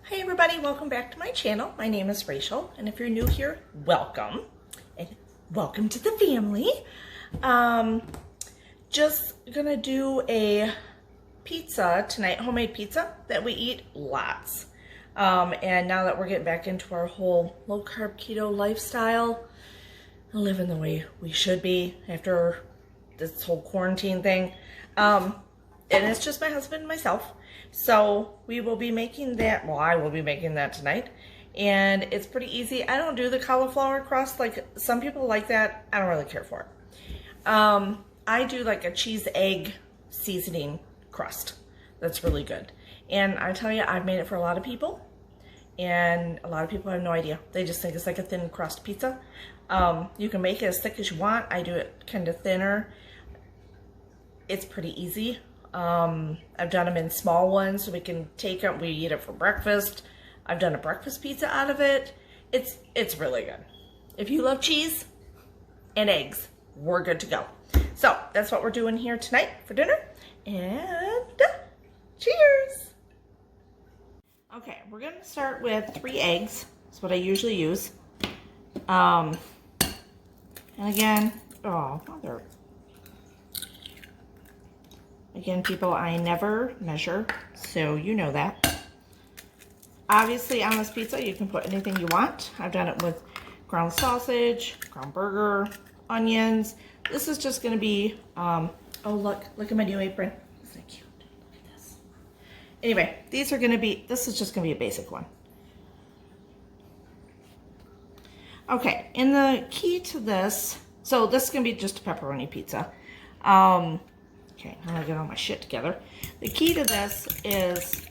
Hey everybody, welcome back to my channel. My name is Rachel, and if you're new here, welcome. And welcome to the family. Just gonna do a pizza tonight, homemade pizza that we eat lots. And now that we're getting back into our whole low carb keto lifestyle, living the way we should be after this whole quarantine thing. And it's just my husband and myself. So we will be making that, well, I will be making that tonight. And it's pretty easy. I don't do the cauliflower crust like some people like that. I don't really care for it. I do like a cheese egg seasoning crust. That's really good. And I tell you, I've made it for a lot of people. And a lot of people have no idea. They just think it's like a thin crust pizza. You can make it as thick as you want. I do it kind of thinner. It's pretty easy. I've done them in small ones so we can take them, we eat it for breakfast. I've done a breakfast pizza out of it. It's really good. If you love cheese and eggs, we're good to go. So that's what we're doing here tonight for dinner, and cheers. Okay, we're gonna start with 3 eggs. That's what I usually use. And again, oh mother. Again, people, I never measure, so you know that. Obviously, on this pizza, you can put anything you want. I've done it with ground sausage, ground burger, onions. This is just going to be, oh, look at my new apron. Isn't it cute? Look at this. Anyway, these are going to be, this is just going to be a basic one. Okay, and the key to this, so this is going to be just a pepperoni pizza. Okay, I'm gonna get all my shit together. The key to this is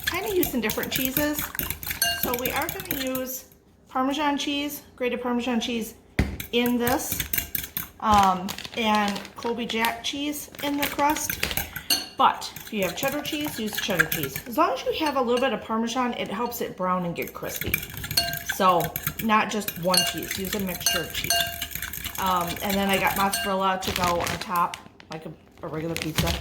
kind of using different cheeses. So we are gonna use Parmesan cheese, grated Parmesan cheese in this, and Colby Jack cheese in the crust. But if you have cheddar cheese, use cheddar cheese. As long as you have a little bit of Parmesan, it helps it brown and get crispy. So not just one cheese, use a mixture of cheese. And then I got mozzarella to go on top, like a regular pizza.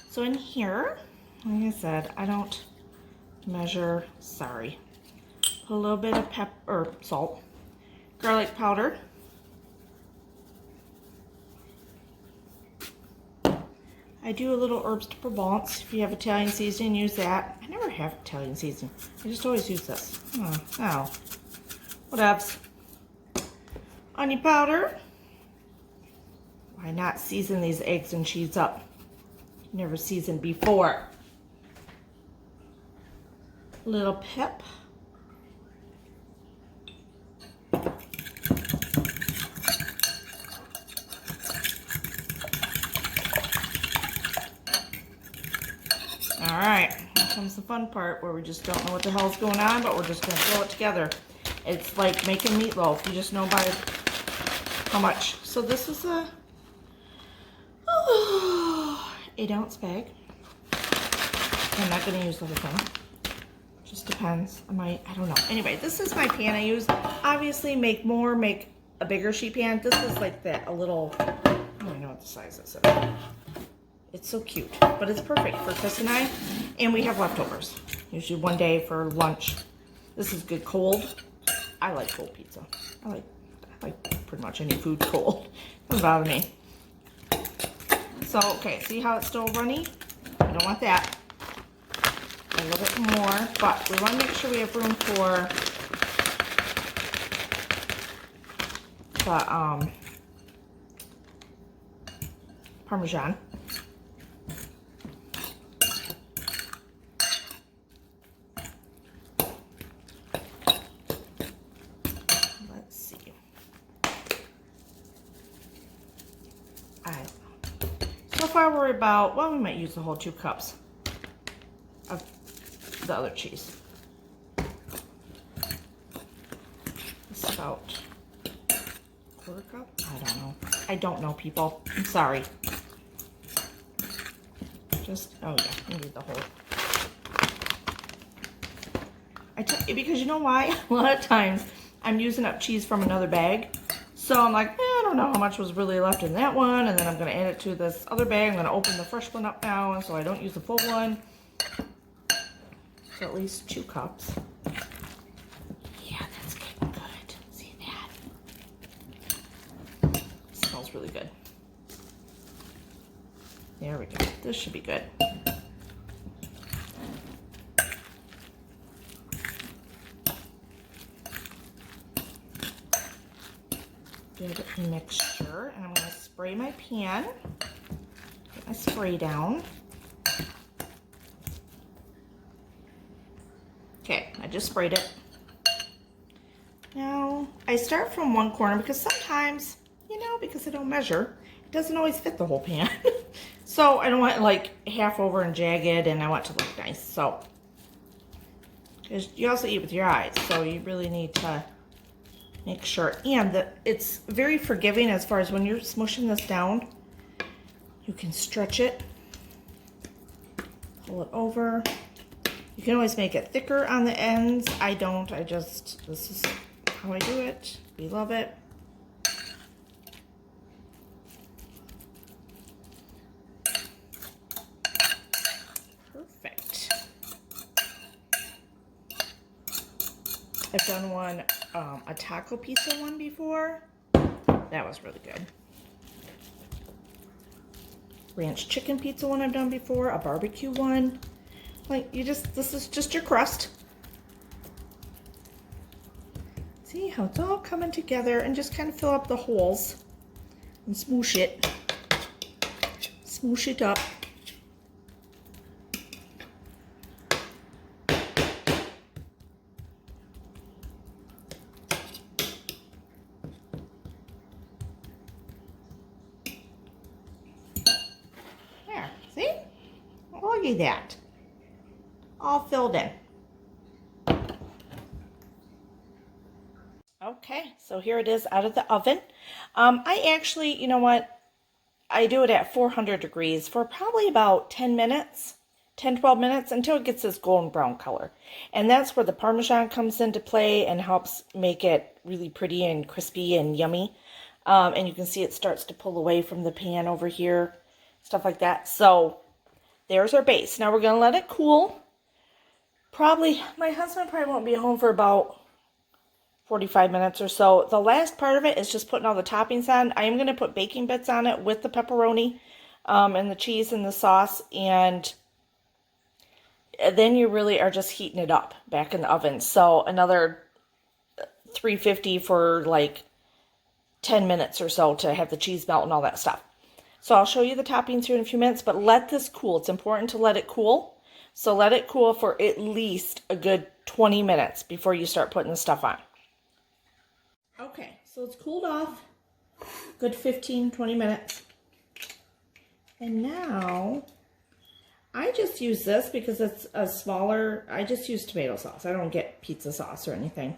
So in here, like I said, I don't measure, sorry. Put a little bit of pepper or salt, garlic powder. I do a little herbs de Provence. If you have Italian seasoning, use that. I never have Italian seasoning. I just always use this. Oh, whatevs. Onion powder. Why not season these eggs and cheese up? Never seasoned before. Little pep. Alright, here comes the fun part where we just don't know what the hell's going on, but we're just going to throw it together. It's like making meatloaf. You just know by how much. So this is a 8-ounce bag. I'm not going to use the whole thing. Just depends. I don't know. Anyway, this is my pan I use. Obviously, make a bigger sheet pan. This is like that, a little, I don't even know what the size is. It's so cute, but it's perfect for Chris and I. And we have leftovers. Usually one day for lunch. This is good cold. I like cold pizza. I like pretty much any food cold. Doesn't bother me. So, okay, see how it's still runny? I don't want that. A little bit more, but we want to make sure we have room for the Parmesan. Let's see. So far we're about, well, we might use the whole 2 cups of the other cheese. It's about a 1/4 cup? I don't know. I don't know, people. I'm sorry. Just, oh yeah, we need the whole. Because you know why? A lot of times I'm using up cheese from another bag. So I'm like, I don't know how much was really left in that one, and then I'm going to add it to this other bag. I'm going to open the fresh one up now, so I don't use the full one. at least 2 cups. Yeah, that's getting good. See that? Smells really good. There we go. This should be good. Good mixture, and I'm going to spray my pan. Get my spray down. Okay, I just sprayed it. Now, I start from one corner because sometimes, you know, because I don't measure, it doesn't always fit the whole pan. So I don't want it like half over and jagged, and I want it to look nice. So, because you also eat with your eyes, so you really need to make sure. And that it's very forgiving as far as when you're smushing this down, you can stretch it, pull it over. You can always make it thicker on the ends. I don't, this is how I do it. We love it. Perfect. I've done one, a taco pizza one before. That was really good. Ranch chicken pizza one I've done before, a barbecue one. Like, this is just your crust. See how it's all coming together, and just kind of fill up the holes and smoosh it. Smoosh it up. There, see? Look at that. All filled in. Okay, so here it is out of the oven. I actually, you know what? I do it at 400 degrees for probably about 10 minutes, 10, 12 minutes until it gets this golden brown color. And that's where the Parmesan comes into play and helps make it really pretty and crispy and yummy. And you can see it starts to pull away from the pan over here, stuff like that. So there's our base. Now we're going to let it cool. Probably, my husband probably won't be home for about 45 minutes or so. The last part of it is just putting all the toppings on. I am going to put baking bits on it with the pepperoni and the cheese and the sauce. And then you really are just heating it up back in the oven. So another 350 for like 10 minutes or so to have the cheese melt and all that stuff. So I'll show you the toppings here in a few minutes, but let this cool. It's important to let it cool. So let it cool for at least a good 20 minutes before you start putting the stuff on. Okay, so it's cooled off. Good 15, 20 minutes. And now, I just use this because it's a smaller, I just use tomato sauce. I don't get pizza sauce or anything.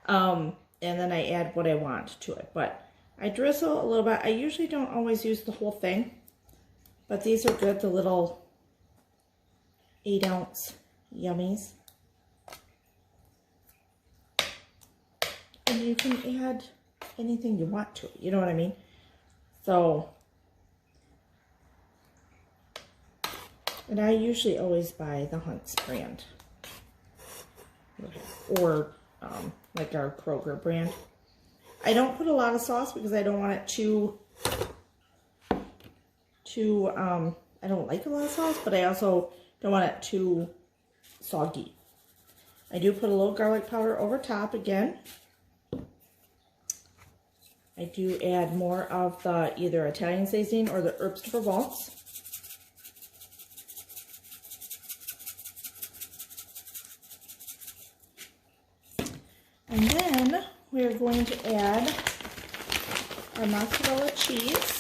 And then I add what I want to it. But I drizzle a little bit. I usually don't always use the whole thing. But these are good, the little 8-ounce yummies. And you can add anything you want to it, you know what I mean? So, and I usually always buy the Hunt's brand. Or like our Kroger brand. I don't put a lot of sauce because I don't want it too I don't like a lot of sauce, but I also don't want it too soggy. I do put a little garlic powder over top again. I do add more of the either Italian seasoning or the herbs de Provence. And then we're going to add our mozzarella cheese.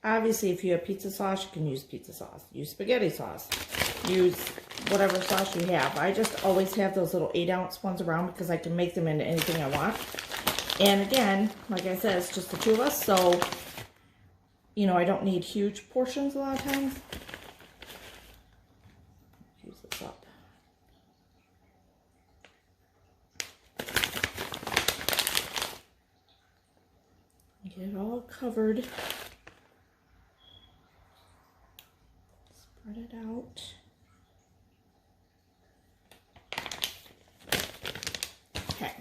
Obviously, if you have pizza sauce, you can use pizza sauce. Use spaghetti sauce. Use whatever sauce you have. I just always have those little 8-ounce ones around because I can make them into anything I want. And again, like I said, it's just the two of us, so, you know, I don't need huge portions a lot of times. Use this up. covered. Spread it out. Okay.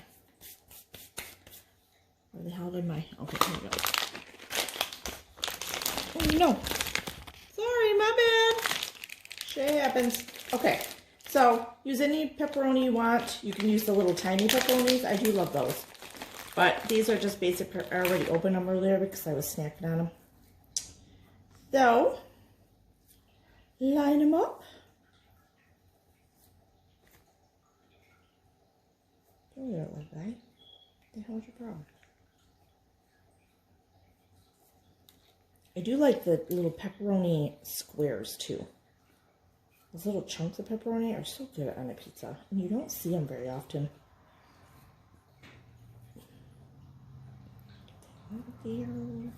Where the hell did my... Okay, here we go. Oh, no. Sorry, my bad. Shit happens. Okay, so use any pepperoni you want. You can use the little tiny pepperonis. I do love those. But these are just basic. I already opened them earlier because I was snacking on them. So, line them up. Don't do it like that. What the hell's your problem? I do like the little pepperoni squares too. Those little chunks of pepperoni are so good on a pizza, and you don't see them very often. Get that over there.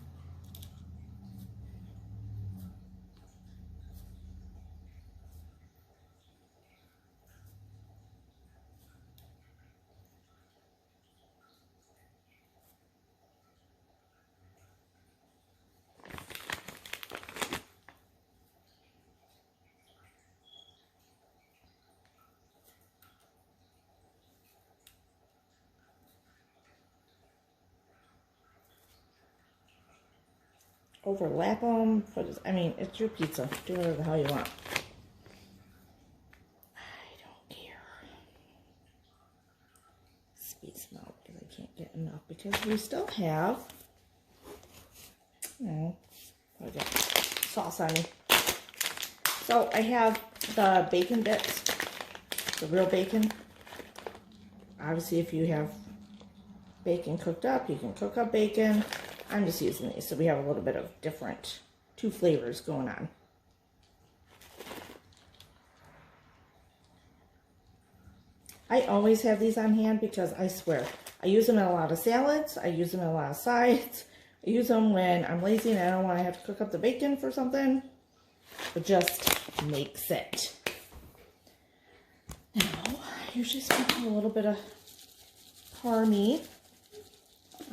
Overlap them. I mean, it's your pizza. Do whatever the hell you want. I don't care. Space them out because I can't get enough because we still have, I got sauce on me. So I have the bacon bits, the real bacon. Obviously, if you have bacon cooked up, you can cook up bacon. I'm just using these, so we have a little bit of different, two flavors going on. I always have these on hand because I swear, I use them in a lot of salads, I use them in a lot of sides, I use them when I'm lazy and I don't want to have to cook up the bacon for something. It just makes it. Now, you just put a little bit of parmy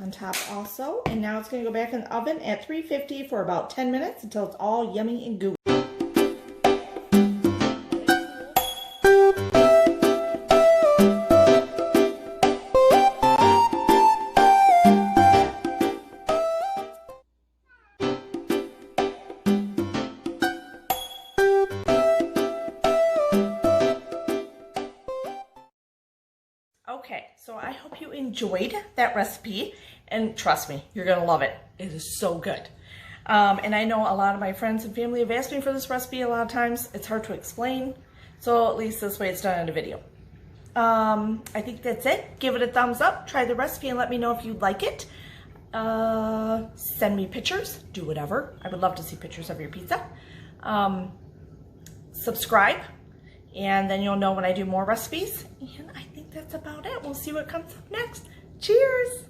on top also, and now it's going to go back in the oven at 350 for about 10 minutes until it's all yummy and gooey. Okay, so I hope you enjoyed that recipe, and trust me, you're gonna love it. It is so good. And I know a lot of my friends and family have asked me for this recipe a lot of times. It's hard to explain, so at least this way it's done in a video. I think that's it. Give it a thumbs up, try the recipe, and let me know if you like it. Send me pictures, do whatever. I would love to see pictures of your pizza. Subscribe, and then you'll know when I do more recipes. And I think that's about it. We'll see what comes up next. Cheers!